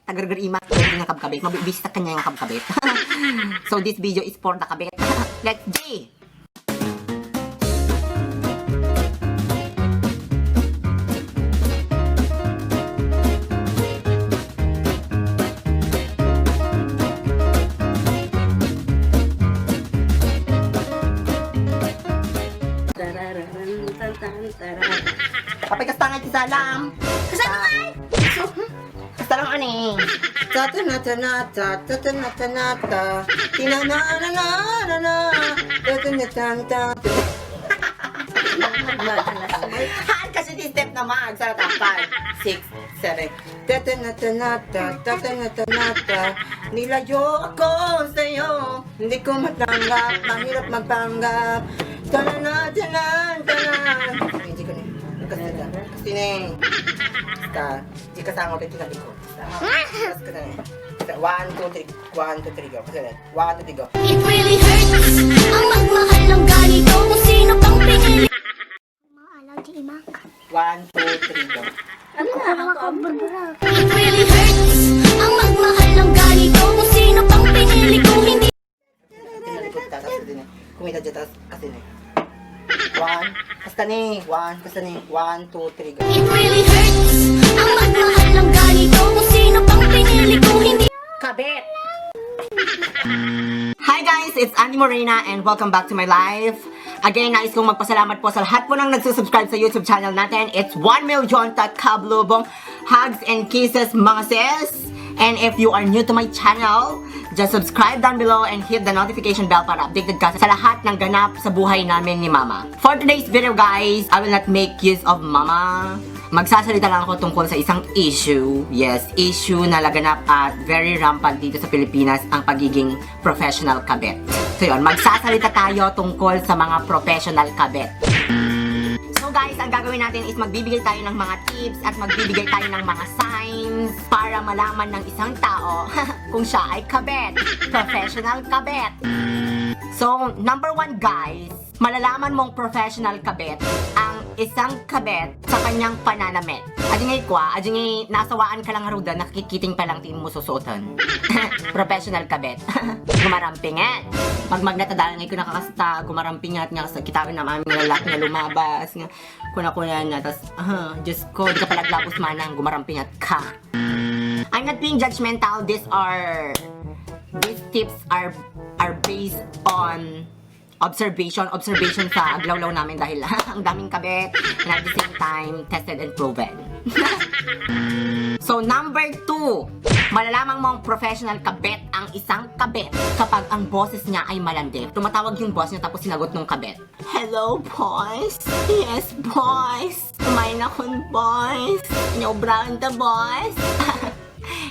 Tagargar ima, tagargar nga kabkabit. Mabibista kanya nga kabkabit. So this video is for the kabit. Let's see! Kapag kastangan si Salam. Kastangan! Kastangan ani. Tatanatanata, tatanatanata, tinanananana, tatanatanta. Haan kasi di step na mag. Sa 5, 6, 7. Tatanatanata, tatanatanata, nilayo ako sa'yo, hindi ko matanggap, mahirap magpanggap. Tananatanan, tanan. Hindi ko na. Nagkasada. Kasi na eh. Basta, di kasama ko tinabi ko. Basta ka na eh. 1, 2, 3. 1, 2, 3, go. Kasi na. 1, 2, 3, go. It really hurts ang magmahal ng ganito kung sino pang pinili. Maalaw di imak. 1, 2, 3, go. Ano na ako barbara? It really hurts ang magmahal ng ganito kung sino pang pinili kung hindi. Tinalikod ka, tapos din eh. Kumita dyan, tapos kasi na eh. 1, basta na eh. 1, basta na eh. 1, 2, 3, go. It really hurts ang magmahal ng ganito kung sino pang pinili kung hindi. Kabit! Hi guys! It's Andy Morena and welcome back to my live. Again, nais kong magpasalamat po sa lahat po ng nagsusubscribe sa YouTube channel natin. It's 1 million kablubong hugs and kisses mga sis. And if you are new to my channel, just subscribe down below and hit the notification bell para updated ka sa lahat ng ganap sa buhay namin ni Mama. For today's video guys, I will not make use of Mama. Magsasalita lang ako tungkol sa isang issue. Yes, issue na laganap at very rampant dito sa Pilipinas, ang pagiging professional kabit. So yun, magsasalita tayo tungkol sa mga professional kabit. So guys, ang gagawin natin is magbibigay tayo ng mga tips at magbibigay tayo ng mga signs para malaman ng isang tao kung siya ay kabit. Professional kabit. So, number 1 guys, malalaman mong professional kabit ang isang kabit sa kanyang pananamit. Adingay kwa, adingay nasawaan ka lang haruda, nakikiting pa lang tin mo susuotan. Professional kabit. Gumarampingan. Magmagnatadalan ngay ko nakakasta, gumarampingat nga sa kitawan na mami nga lalaki nga lumabas nga kuna-kuna na, tas Diyos ko, di ka palaglapos manang gumarampingat ka. I'm not being judgmental, these tips are based on observation sa aglawlaw namin dahil ang daming kabit and at the same time tested and proven. So number 2, malalamang mong professional kabit ang isang kabit kapag ang boses niya ay malandi. Tumatawag yung boss niya tapos sinagot ng kabit. Hello boys? Yes boys? Kumain akong boys? Inyobrahan the boys?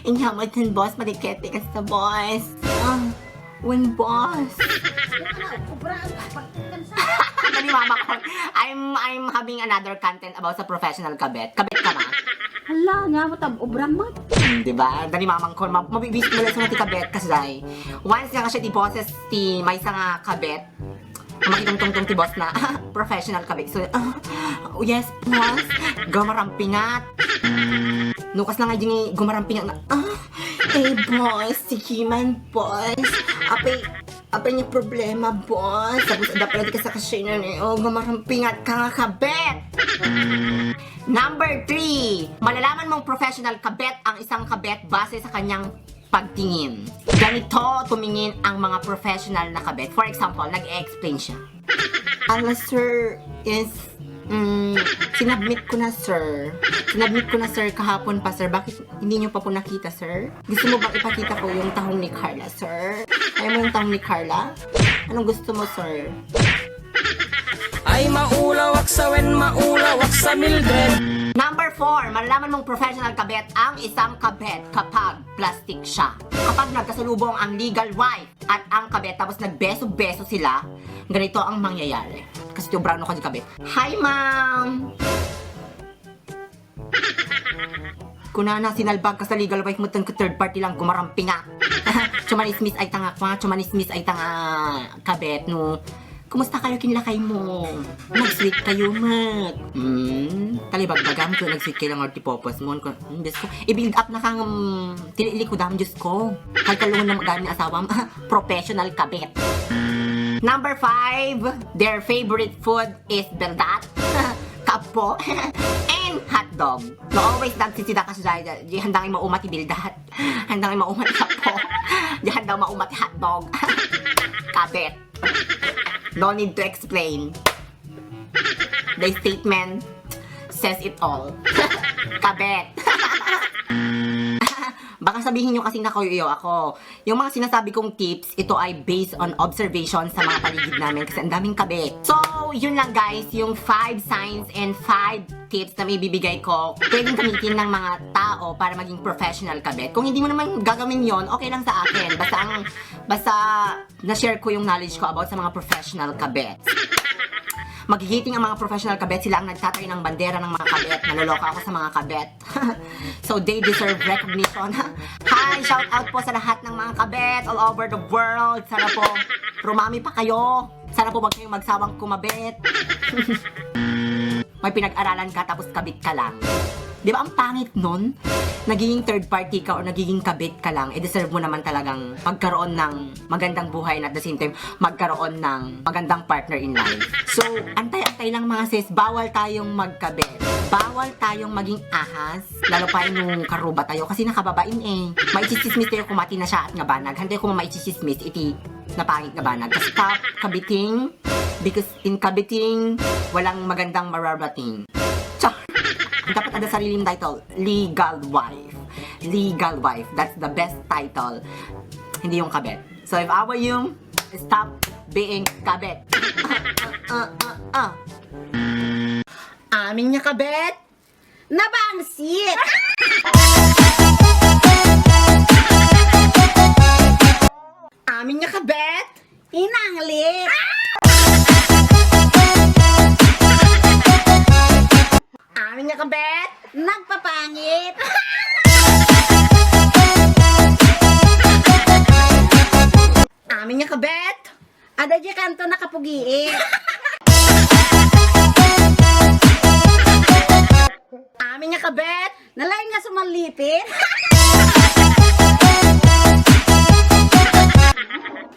Inyamatan boss, malikete ka sa boys. When boss? Dali mama ko. I'm having another content about sa professional kabit. Kabit ka ma? Hala, nga mo tab obram mo. Diba? Dali mamang ko. Mabibis mo lang sa mga kabit kasi dahil once nga siya di-bosses ti may isa nga kabit, makitong-tong ti boss na professional kabit. So, yes boss, gumarampingat. Nukas lang nga yung gumarampingat na, hey boss, sige man boss. Apay niya problema, boss. Tapos, dapat ka sa kasina niyo. Gumarampingat ka nga kabit. Number 3. Malalaman mong professional kabit ang isang kabit base sa kanyang pagtingin. Ganito tumingin ang mga professional na kabit. For example, nag-explain siya. Sir, is... sinabmit ko na sir. Sinabmit ko na sir kahapon pa sir. Bakit hindi nyo pa po nakita sir? Gusto mo bang ipakita ko yung tahong ni Carla sir? Ayaw mo yung tahong ni Carla? Anong gusto mo sir? Ay maulawak sa wen, maulawak sa Mildred. Number 4, malalaman mong professional kabit ang isang kabit kapag plastic siya. Kapag nagkasalubong ang legal wife at ang kabit tapos nagbeso-beso sila, ganito ang mangyayari. Kasi yung brown ko di kabit. Hi ma'am! Kunana, sinalbag ka sa legal wife mo tang third party lang, gumaramping nga. Chumanismis ay tanga kwa, chumanismis ay tanga kabit no. Kumusta kayo kinlakay mo? Nag-sweet kayo, mat. Talibag-bagam ko, nag-sweet kayo lang or tipopos mo. Diyos ko, i-build up na kang tilili ko dam, Diyos ko. Kalkalungan na magaling asawam, professional kabit. Number 5, their favorite food is beldat, kapo, and hotdog. No, always nagsisida ka siya dahil di handang maumati bildat, handang maumati kapo, di handang maumati hotdog, kabit. No need to explain. The statement says it all. Kabit. Baka sabihin nyo kasing nakuyo ako. Yung mga sinasabi kong tips, ito ay based on observation sa mga paligid namin kasi ang daming kabit. So, yun lang guys, yung 5 signs and 5 tips na may bibigay ko, pwedeng gamitin ng mga tao para maging professional kabit. Kung hindi mo naman gagawin yon, okay lang sa akin. Basta na-share ko yung knowledge ko about sa mga professional kabit. Magigiting ang mga professional kabet, sila ang nagtatay ng bandera ng mga kabet. Naloloka ako sa mga kabet. So they deserve recognition. Hi! Shout out po sa lahat ng mga kabet all over the world. Sana po rumami pa kayo. Sana po wag kayong magsawang kumabet. May pinag-aralan ka tapos kabit ka lang. Di ba ang pangit nun? Nagiging third party ka o nagiging kabit ka lang, deserve mo naman talagang magkaroon ng magandang buhay and at the same time, magkaroon ng magandang partner in life. So, antay-antay lang mga sis, bawal tayong magkabit. Bawal tayong maging ahas, lalo pa yung karuba tayo kasi nakababain eh. Maichisismis tayo kumati na siya at ngabanag. Hantay ko maichisismis, iti napangit ngabanag. Stop kabiting, because in kabiting, walang magandang mararating. Dapat ada sariling title, Legal Wife. Legal Wife. That's the best title. Hindi yung kabet. So if I were you, stop being kabet. Amin niya kabet. Nabangsit! Amin niya kabet. Inanglit! Amin niya kabet. Nagpapangit! Amin niya kabet. Ada di kanto nakapugiit! Amin niya kabet. Nalain nga sumalipin!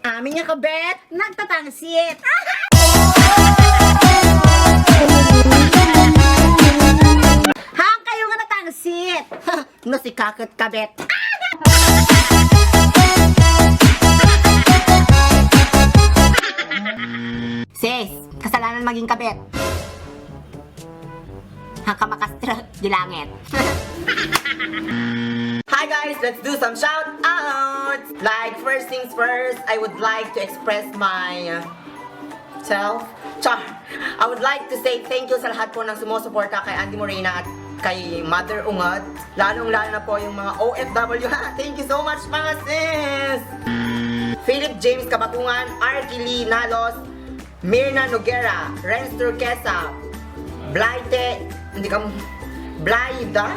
Amin niya kabet. Nagtatangsit! Hang kayo nga natangsit! No si kakot kabet. Sis, kasalanan maging kabet. Hangka makastra di langit. Hi guys, let's do some shout outs. Like first things first, I would like to express my self. I would like to say thank you sa lahat po ng sumusuporta kay Andy Morena at kay Mother Ungat. Lalong-lalo na po yung mga OFW. Thank you so much mga sis! Philip James Kabatungan, Arky Lee Nalos, Mirna Noguera, Renz Turquesa, Blyte, Blyda?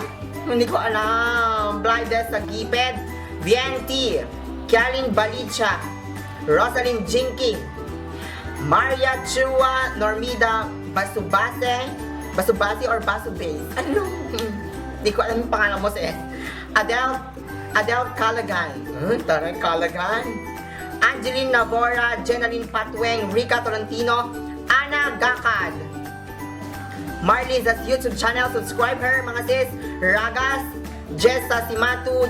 Hindi ko alam. Blyde sa Giped, VNT, Kialin Balicha, Rosalind Jinky, Maria Chua, Normida Basubasi or Basubase? Ano? Hindi ko alam yung pangalan mo sis. Adele Calagan. Taray Calagan. Angeline Navora, Jenaline Patweng, Rica Tolentino, Ana Gakad. Marley's YouTube channel, subscribe her mga sis. Ragas, Jessa Simatu,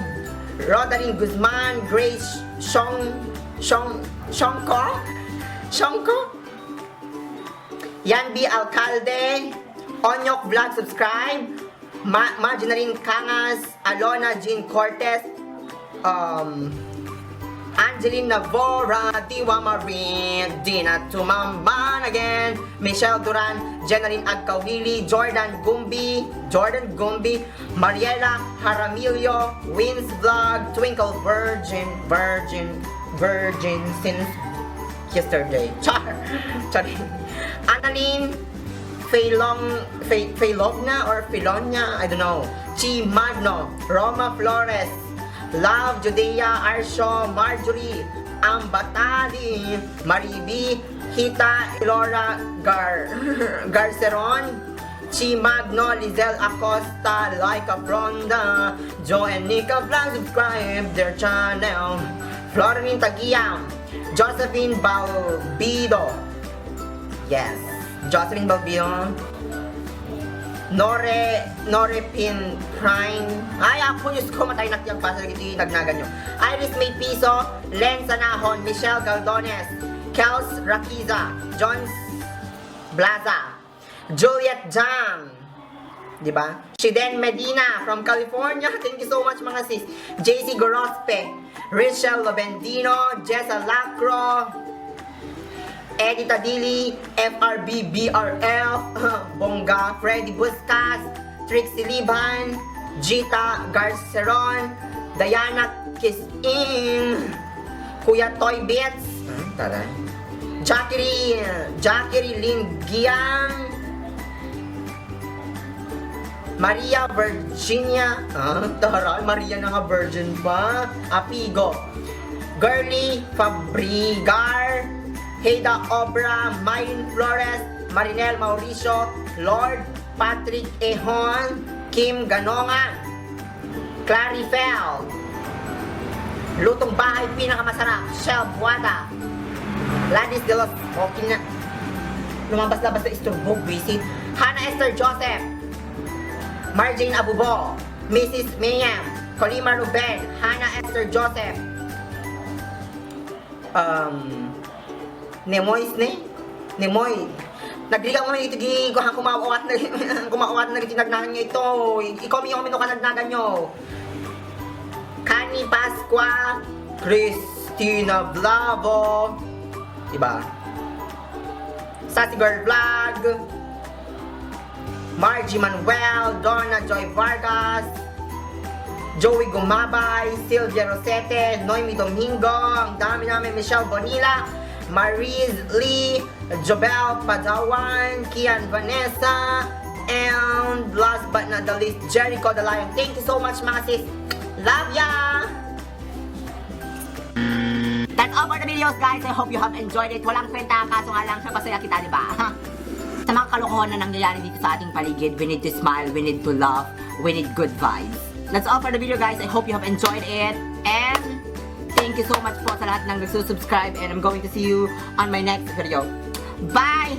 Rodaline Guzman, Grace Shongko, Yanbi Alcalde, Onyok Vlog, subscribe. Marjorie Cangas, Alona Jean Cortez, Angeline Navora, Diwa Marie, Dina Tumamban again, Michelle Duran, Jenaline Agkawili, Jordan Gumbi, Mariela Jaramillo, Wins Vlog, Twinkle Virgin since yesterday. Sorry. Annalyn Failogna or Filonia, I don't know. Chi Magno, Roma Flores, Love Judea, Arsho, Marjorie, Ambatali, Maribi, Hita Ilora Garceron, Chi Magno, Lizelle Acosta, Laika Fronda, Joe and Nika Vlog, subscribe their channel. Florin Tagiam, Josephine Balbido. Yes, Josephine Balbido. Nore Pin Prime. Ay, ako Diyos ko, matay nakyang pa sa iti nagnagan nyo. Iris May Piso, Len Sanahon, Michelle Galdones, Kels Rakiza, Jones Blaza, Juliet Jam, diba? Shiden Medina from California. Thank you so much mga sis. JC Gorospe, Rachel Lobendino, Jessa Lacro, Edita Dili, FRB BRF, Bongga, Freddy Buscas, Trixie Liban, Gita Garceron, Diana Kisin, Kuya Toy Bits, taray, Jackery Lynn Giang, Maria Virginia, taray, Maria na nga virgin pa, Apigo, Girly Fabrigar, Heida Obra, Myrin Flores, Marinel Mauricio, Lord Patrick Ehon, Kim Ganonga, Clarifel, Lutong Bahay Pinakamasarap, Shell Buada, Ladis de los, okay na, lumabas-labas na isturbog, visit, Hannah Esther Joseph, Marjane Abubo, Mrs. Mayam, Colima Ruben, Hannah Esther Joseph, Nemoy. Nagligaw mo ito kung kumawat na tinagnagan nyo ito. Ikaw mi yung kanagnagan nyo. Kani Pasqua, Christina Blavo, diba? Sassy Girl Vlog, Margie Manuel, Donna Joy Vargas, Joey Gumabay, Sylvia Rosete, Noemi Domingo, ang dami namin, Michelle Bonilla, Marise Lee, Jobel Padawan, Kian Vanessa, and last but not the least, Jericho the Lion. Thank you so much mga sis. Love ya! That's all for the videos, guys. I hope you have enjoyed it. Walang kwenta, kaso nga lang siya pasaya kita, di ba? Sa mga kalokohan na nangyayari dito sa ating paligid, we need to smile, we need to laugh, we need good vibes. That's all for the video, guys. I hope you have enjoyed it. And thank you so much po sa lahat ng nagsusubscribe. And I'm going to see you on my next video. Bye!